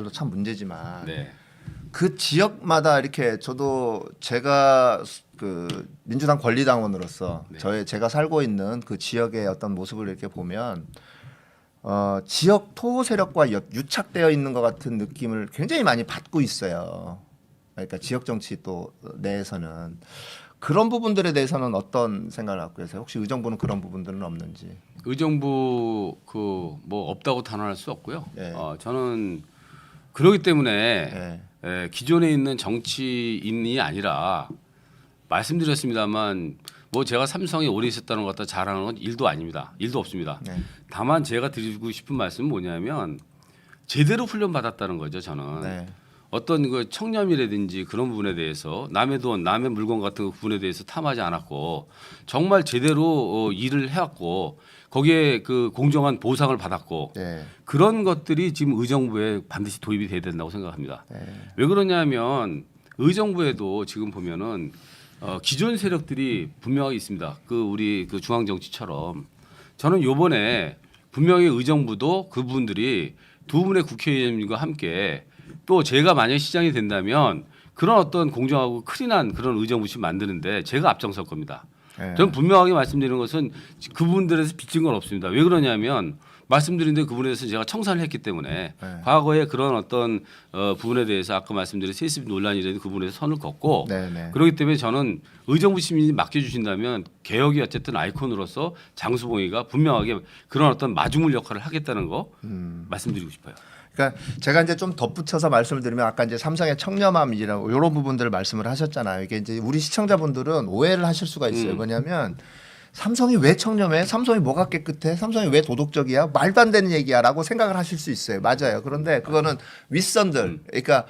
도 참 문제지만 네. 그 지역마다 이렇게 저도 제가 그 민주당 권리당원으로서 네. 제가 살고 있는 그 지역의 어떤 모습을 이렇게 보면 지역 토호 세력과 유착되어 있는 것 같은 느낌을 굉장히 많이 받고 있어요. 그러니까 지역 정치 또 내에서는 그런 부분들에 대해서는 어떤 생각을 갖고 계세요? 혹시 의정부는 그런 부분들은 없는지? 의정부 그 뭐 없다고 단언할 수 없고요. 네. 저는 그러기 때문에 네. 기존에 있는 정치인이 아니라 말씀드렸습니다만 뭐 제가 삼성에 오래 있었다는 것 갖다 자랑하는 건 일도 아닙니다. 일도 없습니다. 네. 다만 제가 드리고 싶은 말씀은 뭐냐면 제대로 훈련 받았다는 거죠. 저는 네. 어떤 그 청렴이라든지 그런 부분에 대해서 남의 돈, 남의 물건 같은 그 부분에 대해서 탐하지 않았고 정말 제대로 일을 해왔고 거기에 그 공정한 보상을 받았고 네. 그런 것들이 지금 의정부에 반드시 도입이 돼야 된다고 생각합니다. 네. 왜 그러냐면 의정부에도 지금 보면은 기존 세력들이 분명하게 있습니다. 그 우리 그 중앙 정치처럼 저는 요번에 분명히 의정부도 그분들이 두 분의 국회의원님과 함께 또 제가 만약 시장이 된다면 그런 어떤 공정하고 클린한 그런 의정부시 만드는데 제가 앞장설 겁니다. 네. 저는 분명하게 말씀드리는 것은 그분들에서 빚진 건 없습니다. 왜 그러냐면 말씀드린 대로 그분에 대해서 제가 청산을 했기 때문에 네. 과거에 그런 어떤 부분에 대해서 아까 말씀드린 세습 논란이라든지 그 부분에서 선을 걷고 네. 네. 그렇기 때문에 저는 의정부 시민이 맡겨주신다면 개혁이 어쨌든 아이콘으로서 장수봉이가 분명하게 그런 어떤 마중물 역할을 하겠다는 거 말씀드리고 싶어요. 그러니까 제가 이제 좀 덧붙여서 말씀을 드리면 아까 이제 삼성의 청렴함이라고 이런 부분들을 말씀을 하셨잖아요. 이게 이제 우리 시청자분들은 오해를 하실 수가 있어요. 뭐냐면 삼성이 왜 청렴해? 삼성이 뭐가 깨끗해? 삼성이 왜 도덕적이야? 말도 안 되는 얘기야라고 생각을 하실 수 있어요. 맞아요. 그런데 그거는 윗선들, 그러니까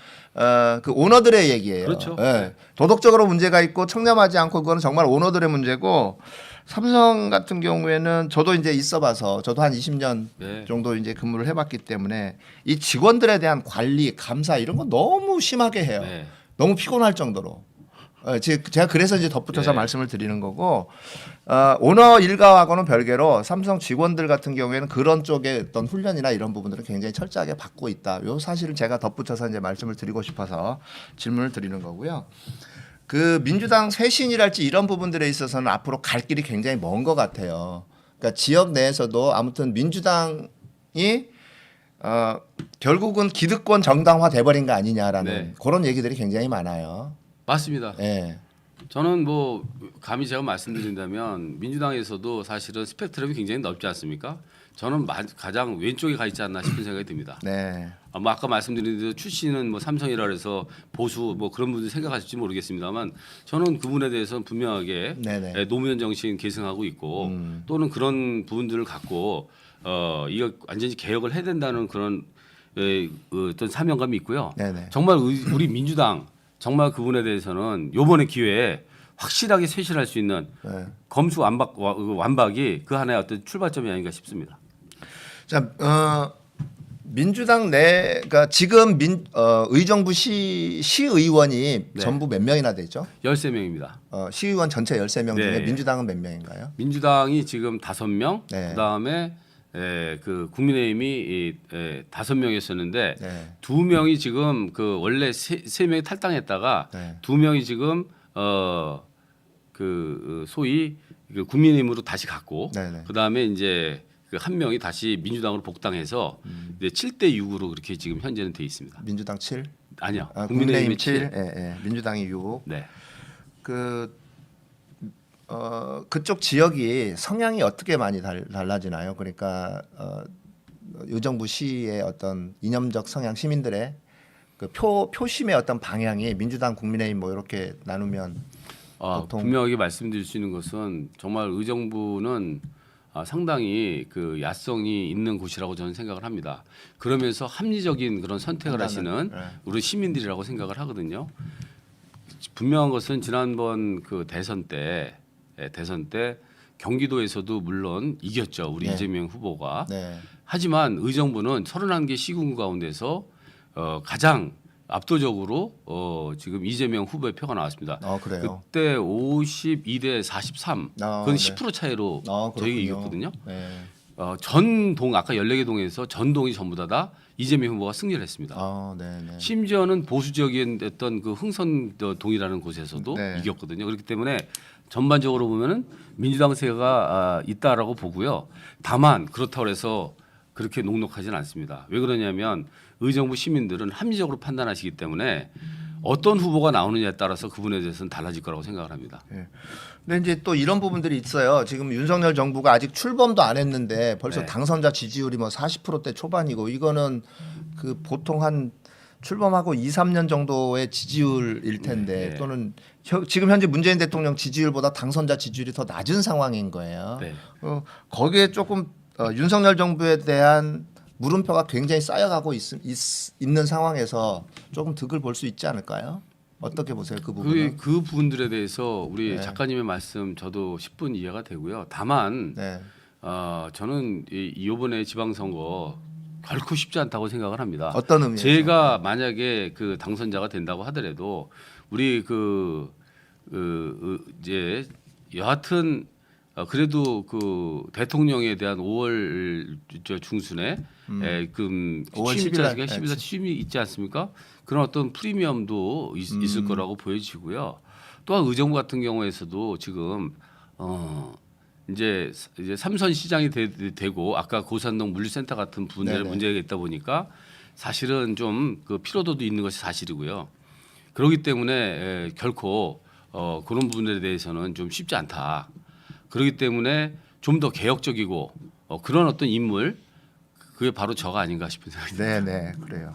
그 오너들의 얘기예요. 그렇죠. 예. 도덕적으로 문제가 있고 청렴하지 않고 그거는 정말 오너들의 문제고 삼성 같은 경우에는 저도 이제 있어봐서 저도 한 20년 네. 정도 이제 근무를 해봤기 때문에 이 직원들에 대한 관리, 감사 이런 거 너무 심하게 해요. 네. 너무 피곤할 정도로. 제가 그래서 이제 덧붙여서 네. 말씀을 드리는 거고 오너 일가하고는 별개로 삼성 직원들 같은 경우에는 그런 쪽의 어떤 훈련이나 이런 부분들은 굉장히 철저하게 받고 있다. 요 사실을 제가 덧붙여서 이제 말씀을 드리고 싶어서 질문을 드리는 거고요. 그 민주당 쇄신이랄지 이런 부분들에 있어서는 앞으로 갈 길이 굉장히 먼 것 같아요. 그러니까 지역 내에서도 아무튼 민주당이 결국은 기득권 정당화 돼버린 거 아니냐라는 네. 그런 얘기들이 굉장히 많아요. 맞습니다. 예. 저는 뭐 감히 제가 말씀드린다면 민주당에서도 사실은 스펙트럼이 굉장히 넓지 않습니까? 저는 가장 왼쪽에 가 있지 않나 싶은 생각이 듭니다. 네. 뭐 아까 말씀드린 대로 출신은 뭐 삼성이라 그래서 보수 뭐 그런 분들 생각하실지 모르겠습니다만 저는 그분에 대해서는 분명하게 네네. 노무현 정신 계승하고 있고 또는 그런 부분들을 갖고 이거 완전히 개혁을 해야 된다는 그런 어떤 사명감이 있고요. 네네. 정말 우리 민주당 정말 그분에 대해서는 요번에 기회에 확실하게 쇄신할 수 있는 네. 검수 완박이 그 하나의 어떤 출발점이 아닌가 싶습니다. 자, 민주당 내가 지금 의정부 시의원이 네. 전부 몇 명이나 되죠? 13명입니다. 시의원 전체 13명 중에 네. 민주당은 몇 명인가요? 민주당이 지금 5명, 네. 그다음에 그 국민의힘이 5명이었었는데 네. 2명이 지금 그 원래 3명이 탈당했다가 네. 2명이 지금 그 소위 그 국민의힘으로 다시 갔고 네네. 그다음에 이제 그 한 명이 다시 민주당으로 복당해서 이제 7대 6으로 그렇게 지금 현재는 돼 있습니다. 민주당 7? 아니요. 국민의힘 7, 민주당이 6. 네. 그쪽 지역이 성향이 어떻게 많이 달라지나요? 그러니까 의정부 시의 어떤 이념적 성향 시민들의 그 표심의 어떤 방향이 민주당, 국민의힘 뭐 이렇게 나누면 보통 분명하게 말씀드릴 수 있는 것은 정말 의정부는 상당히 그 야성이 있는 곳이라고 저는 생각을 합니다. 그러면서 합리적인 그런 선택을 하시는 네. 우리 시민들이라고 생각을 하거든요. 분명한 것은 지난번 그 대선 때 경기도에서도 물론 이겼죠. 우리 네. 이재명 후보가. 네. 하지만 의정부는 31개 시군 가운데서 가장 압도적으로 지금 이재명 후보의 표가 나왔습니다. 그래요. 그때 52대 43. 그건 네. 10% 차이로 저희가 그렇군요. 이겼거든요. 네. 전동 아까 14개 동에서 전동이 전부 다 이재명 후보가 승리를 했습니다. 네네. 심지어는 보수 지역인 어떤 그 흥선동이라는 곳에서도 네. 이겼거든요. 그렇기 때문에 전반적으로 보면은 민주당 세가 있다라고 보고요. 다만 그렇다고 해서 그렇게 녹록하지는 않습니다. 왜 그러냐면 의정부 시민들은 합리적으로 판단하시기 때문에 어떤 후보가 나오느냐에 따라서 그분에 대해서는 달라질 거라고 생각을 합니다. 근데 이제 또 이런 부분들이 있어요. 지금 윤석열 정부가 아직 출범도 안 했는데 벌써 네. 당선자 지지율이 뭐 40%대 초반이고 이거는 그 보통 한 출범하고 2, 3년 정도의 지지율일 텐데 네. 또는 지금 현재 문재인 대통령 지지율보다 당선자 지지율이 더 낮은 상황인 거예요. 네. 거기에 조금 윤석열 정부에 대한 물음표가 굉장히 쌓여가고 있는 상황에서 조금 득을 볼 수 있지 않을까요? 어떻게 보세요 그 부분은? 그 부분들에 대해서 우리 네. 작가님의 말씀 저도 10분 이해가 되고요. 다만 네. 저는 이번에 지방선거 결코 쉽지 않다고 생각을 합니다. 어떤 의미에서? 제가 만약에 그 당선자가 된다고 하더라도 우리 이제 여하튼 그래도 그 대통령에 대한 5월 중순에 그 5월 취임 10일 날, 네. 취임이 있지 않습니까? 그런 어떤 프리미엄도 있을 거라고 보여지고요. 또한 의정부 같은 경우에서도 지금 이제 삼선 시장이 되고 아까 고산동 물류센터 같은 부분들에 네네. 문제가 있다 보니까 사실은 좀 그 피로도도 있는 것이 사실이고요. 그렇기 때문에 결코 그런 부분에 대해서는 좀 쉽지 않다. 그렇기 때문에 좀 더 개혁적이고 그런 어떤 인물 그게 바로 저가 아닌가 싶은 생각이 듭니다. 네네 그래요.